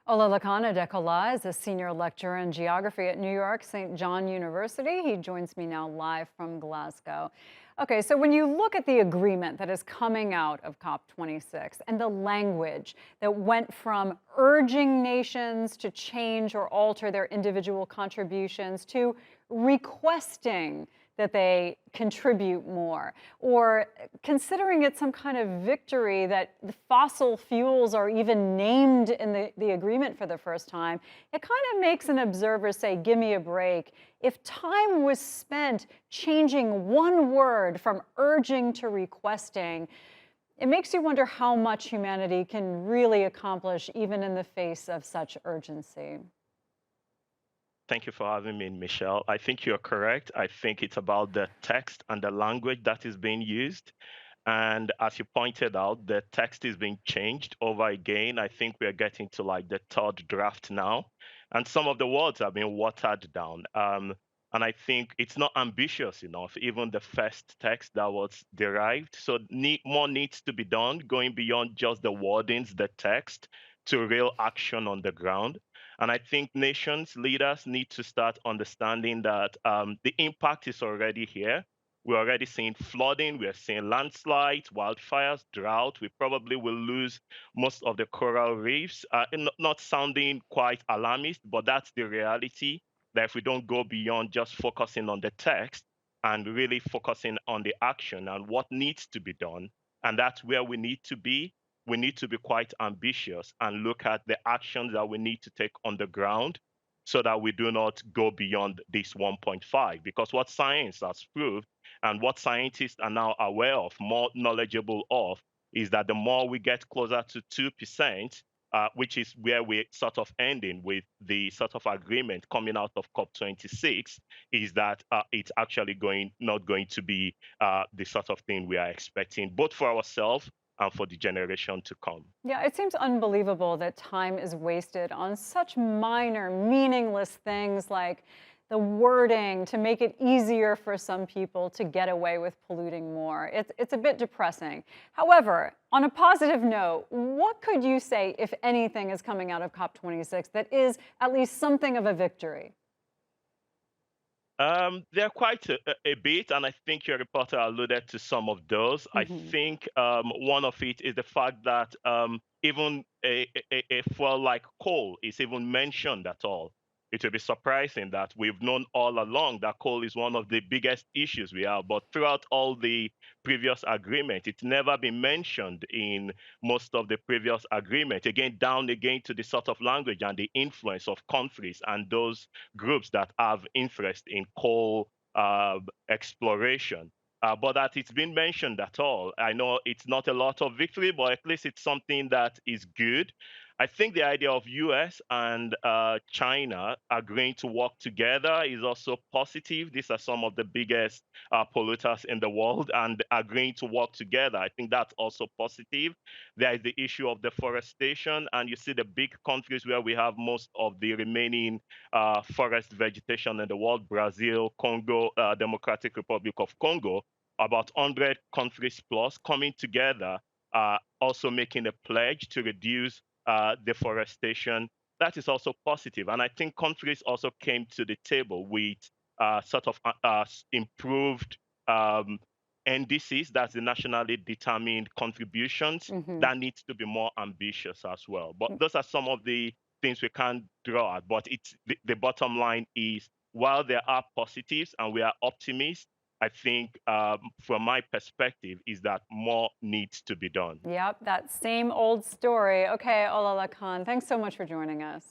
Olalekan Adekola is a senior lecturer in geography at New York St. John University. He joins me now live from Glasgow. Okay, so when you look at the agreement that is coming out of COP26 and the language that went from urging nations to change or alter their individual contributions to requesting that they contribute more, or considering it some kind of victory that the fossil fuels are even named in the agreement for the first time, it kind of makes an observer say, give me a break. If time was spent changing one word from urging to requesting, it makes you wonder how much humanity can really accomplish even in the face of such urgency. Thank you for having me, Michelle. I think you're correct. I think it's about the text and the language that is being used. And as you pointed out, the text is being changed over again. I think we're getting to like the third draft now. And some of the words are being watered down. And I think it's not ambitious enough, even the first text that was derived. So more needs to be done, going beyond just the wordings, the text, to real action on the ground. And I think nations, leaders need to start understanding that the impact is already here. We're already seeing flooding, we're seeing landslides, wildfires, drought. We probably will lose most of the coral reefs. Not sounding quite alarmist, but that's the reality. That if we don't go beyond just focusing on the text and really focusing on the action and what needs to be done, and that's where we need to be. We need to be quite ambitious and look at the actions that we need to take on the ground so that we do not go beyond this 1.5. Because what science has proved and what scientists are now aware of, more knowledgeable of, is that the more we get closer to 2%, which is where we're sort of ending with the sort of agreement coming out of COP26, is that it's actually not going to be the sort of thing we are expecting, both for ourselves and for the generation to come. Yeah, it seems unbelievable that time is wasted on such minor, meaningless things like the wording to make it easier for some people to get away with polluting more. It's a bit depressing. However, on a positive note, what could you say, if anything, is coming out of COP26 that is at least something of a victory? There are quite a bit, and I think your reporter alluded to some of those. I Hmm. think one of it is the fact that even a fuel like coal is even mentioned at all. It will be surprising that we've known all along that coal is one of the biggest issues we have, but throughout all the previous agreement, it's never been mentioned in most of the previous agreement. Again, down again to the sort of language and the influence of countries and those groups that have interest in coal exploration. But that it's been mentioned at all. I know it's not a lot of victory, but at least it's something that is good. I think the idea of US and China agreeing to work together is also positive. These are some of the biggest polluters in the world, and agreeing to work together. I think that's also positive. There is the issue of deforestation, and you see the big countries where we have most of the remaining forest vegetation in the world: Brazil, Congo, Democratic Republic of Congo, about 100 countries plus coming together, also making a pledge to reduce deforestation. That is also positive. And I think countries also came to the table with sort of improved um, NDCs, that's the nationally determined contributions, Hmm. that needs to be more ambitious as well. But those are some of the things we can't draw at. But it's the bottom line is, while there are positives and we are optimists, I think from my perspective is that more needs to be done. Yep, that same old story. Okay, Olala Khan, thanks so much for joining us.